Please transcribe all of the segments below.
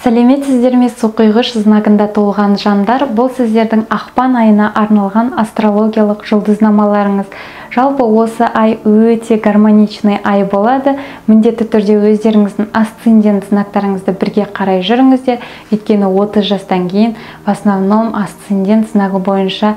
Сәлеметсіздер ме, суқиғыш знагында толған жандар? Бұл сіздердің ақпан айына арналған астрологиялық жұлдызнамаларыңыз. Жалпы осы ай өте гармоничный ай болады. Міндетті түрде өздеріңіздің асцендент знактарыңызды бірге қарай жүріңіздер. Өйткені 30 жастан кейін в основном асцендент знагы бойынша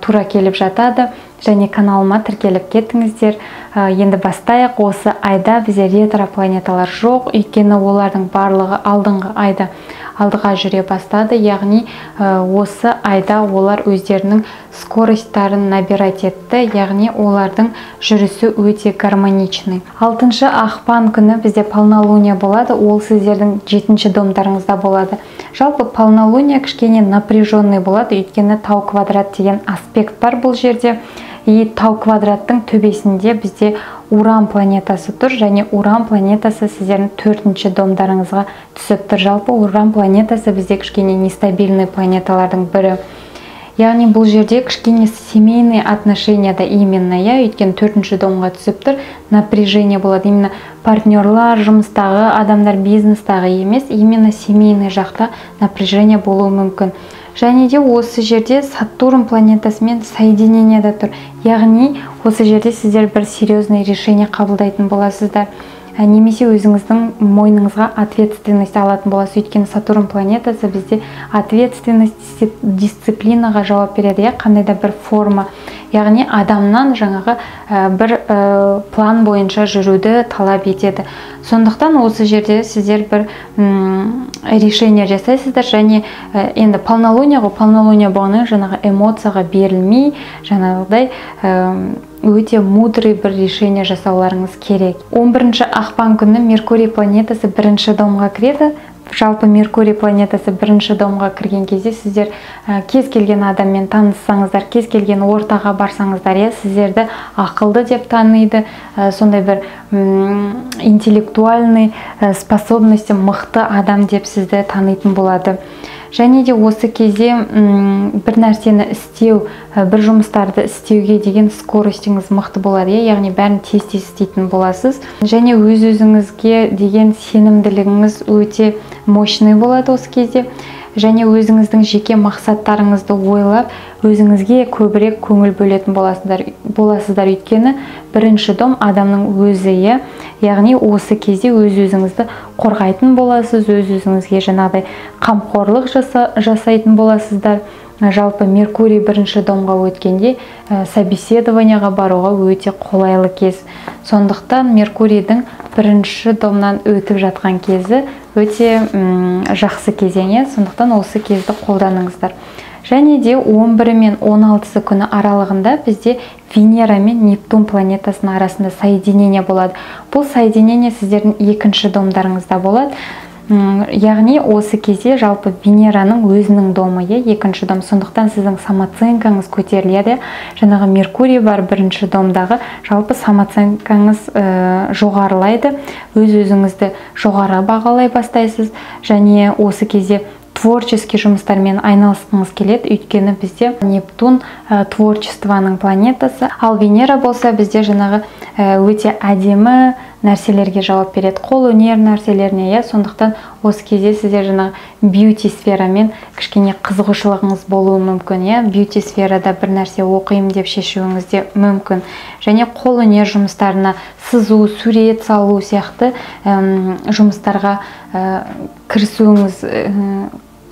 тура келіп жатады. Және каналыма тіркеліп кетіңіздер. Енді бастайық. Осы айда бізде ретро планеталар жоқ, өйткені олардың барлығы алдыңғы айда алдыға жүре бастады. Яғни осы айда олар өздерінің скоростарын набирать етті, яғни олардың жүрісі өте гармоничный. 6 ақпан күні бізде полнолуния болады, ол сіздердің 7-ші домдарыңызда болады. Жалпы полнолуния кішкене напряженный болады, өйткені тау квадрат деген аспект бар бұл жерде. И тау квадраттың төбесінде бізде Уран планетасы тұр, және Уран планетасы сіздердің 4-ші домдарыңызға түсіп тұр. Жалпы Уран планетасы бізде кішкене нестабильный планеталардың бірі. Яғни бұл жерде кішкене семейный отношенияда именно, өйткені 4-ші домға түсіп тұр, напряжение болады. Именно партнерлар, жұмыстағы адамдар, бизнестағы емес, именно семейный жақта напряжение болуы мүмкін. Және де осы жерде Сатурн планетасымен соединениеда тұр. Яғни осы жерде сіздер бір серьезный решение қабылдайтын боласыздар. Немесе өзіңіздің мойныңызға ответственность алатын боласыз. Өйткені Сатурн планетасы бізде ответственность, дисциплинаға жауап береді, қандай да бір форма. Яғни адамнан жаңағы бір план бойынша жүруді талап етеді. Сондықтан осы жерде сіздер бір решение жасайсыздар, және енді полнолуния болғаны жаңағы эмоцияға берілмей, жаңағыдай өте мудрый бір решение жасауларыңыз керек. 11 ақпан күні Меркурий планетасы 1-ші домға кіреді. Жалпы Меркурий планетасы 1-ші домға кірген кезде сіздер кез келген адаммен таныссаңыздар, кез келген ортаға барсаңыздар, сіздерді ақылды деп таниды, сондай бір интеллектуальный способности мықты адам деп сізді танитын болады. Және де осы кезде бір нәрсені істеу, бір жұмыстарды істеуге деген скоростіңіз мықты болады, яғни бәрін тез-тез істейтін боласыз. Және өз-өзіңізге деген сенімділігіңіз өте мощный болады осы кезде. Және өзіңіздің жеке мақсаттарыңызды ойлап, өзіңізге көбірек көңіл бөлетін боласыздар, өйткені 1-ші дом адамның өзі, яғни осы кезде өз-өзіңізді қорғайтын боласыз, өз-өзіңізге жаңағыдай қамқорлық жасайтын боласыздар. Жалпы Меркурий 1-ші домға өткенде собеседованияға баруға өте қолайлы кез. Сондықтан Меркурийдің 1-ші домнан өтіп жатқан кезі өте жақсы кезең, сондықтан осы кезді қолданыңыздар. Және де 11 мен 16 күні аралығында бізде Венера мен Нептун планетасының арасында соединение болады. Бұл соединение сіздердің 2-ші домдарыңызда болады. Яғни осы кезде жалпы Венераның өзінің домы, 2-ші дом, сондықтан сіздің самооценкаңыз көтеріледі. Жаңағы Меркурий бар 1-ші домдағы, жалпы самооценкаңыз жоғарылайды, өз-өзіңізді жоғары бағалай бастайсыз, және осы кезде творческий жұмыстармен айналысқыңыз келеді, өйткені бізде Нептун творчествоның планетасы, ал Венера болса бізде жаңағы өте әдемі нәрселерге жауап береді, қол өнер нәрселеріне, сондықтан осы кезде сіздер жаңағы бьюти сферамен кішкене қызығушылығыңыз болуы мүмкін, бьюти сферада бір нәрсе оқимын деп шешуіңіз де мүмкін. Және қол өнер жұмыстарына сызу, сурет салу сияқты жұмыстарға кірісуіңіз,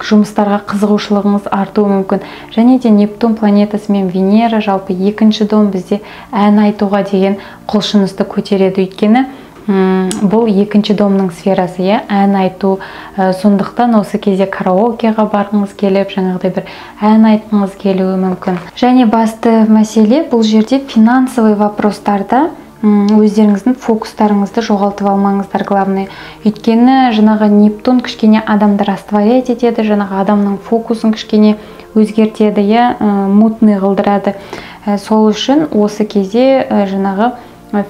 жұмыстарға қызығушылығыңыз артуы мүмкін. Және де Нептун планетасы мен Венера жалпы 2-ші дом бізде ән айтуға деген құлшынысты көтереді, өйткені бұл 2-ші домның сферасы, ән айту. Сондықтан осы кезде караокеға барғыңыз келіп, жаңағыдай бір ән айтқыңыз келуі мүмкін. Және басты мәселе бұл жерде финансовый вопростарда өздеріңіздің фокустарыңызды жоғалтып алмаңыздар, главный. Өйткені жаңағы Нептун кішкене адамды растворять етеді, жаңағы адамның фокусын кішкене өзгертеді, мутный қылдырады. Сол үшін осы кезде жаңағы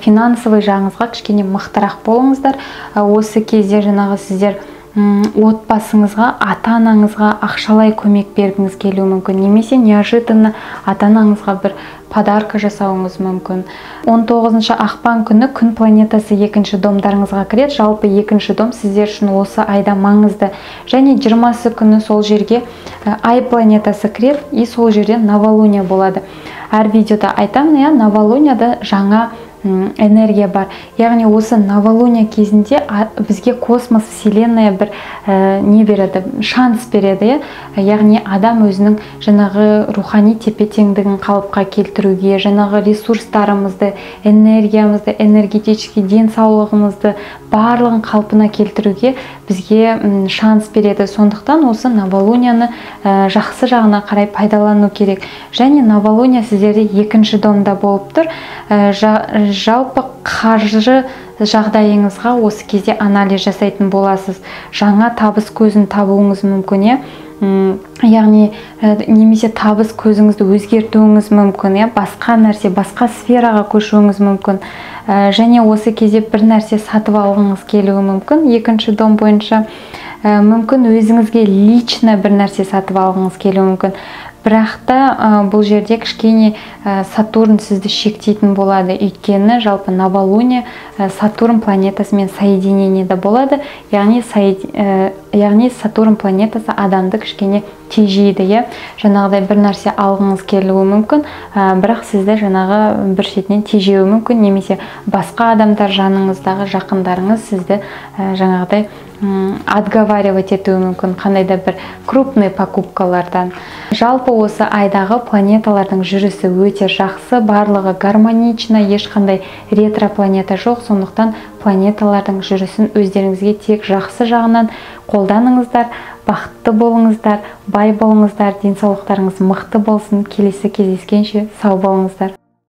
финансовый жағыңызға кішкене мықтырақ болыңыздар. Осы кезде жаңағы сіздер отбасыңызға, ата-анаңызға ақшалай көмек бергіңіз келуі мүмкін, немесе неожиданно ата-анаңызға бір подарка жасауыңыз мүмкін. 19 ақпан күні күн планетасы екінші домдарыңызға кіреді. Жалпы екінші дом сіздер үшін осы айда маңызды. Және 20 күні сол жерге ай планетасы кіреді, и сол жерде новолуния болады. Әр видеода айтамын, новолунияда жаңа энергия бар. Яғни осы новолуния кезінде бізге космос, вселенная бір не береді, шанс береді. Яғни адам өзінің жаңағы рухани тепе-теңдігін қалыпқа келтіруге, жаңағы ресурстарымызды, энергиямызды, энергетический денсаулығымызды барлығын қалпына келтіруге бізге шанс береді. Сондықтан осы новолунияны жақсы жағына қарай пайдалану керек. Және новолуния сіздерде екінші домда болып тұр. Жалпы қаржы жағдайыңызға осы кезде анализ жасайтын боласыз. Жаңа табыс көзін табуыңыз мүмкін, яғни немесе табыс көзіңізді өзгертуіңіз мүмкін, басқа нәрсе, басқа сфераға көшуіңіз мүмкін. Және осы кезде бір нәрсе сатып алғыңыз келуі мүмкін. Екінші дом бойынша мүмкін өзіңізге лично бір нәрсе сатып алғыңыз келуі мүмкін. Бірақ та бұл жерде кішкене Сатурн сізді шектейтін болады. Өйткені жалпы новолуния Сатурн планетасымен соединениеде болады. Яғни Сатурн планетасы адамды кішкене тежейді. Жаңағыдай бір нәрсе алғыңыз келуі мүмкін, бірақ сізді жаңағы бір шетінен тежеуі мүмкін, немесе басқа адамдар, жаныңыздағы жақындарыңыз сізді жаңағыдай отговаривать етуі мүмкін қандайда бір крупный покупкалардан. Жалпы осы айдағы планеталардың жүрісі өте жақсы, барлығы гармонично, ешқандай ретро планета жоқ. Сондықтан планеталардың жүрісін өздеріңізге тек жақсы жағынан қолданыңыздар, бақытты болыңыздар, бай болыңыздар, денсаулықтарыңыз мықты болсын. Келесі кездескенше сау болыңыздар.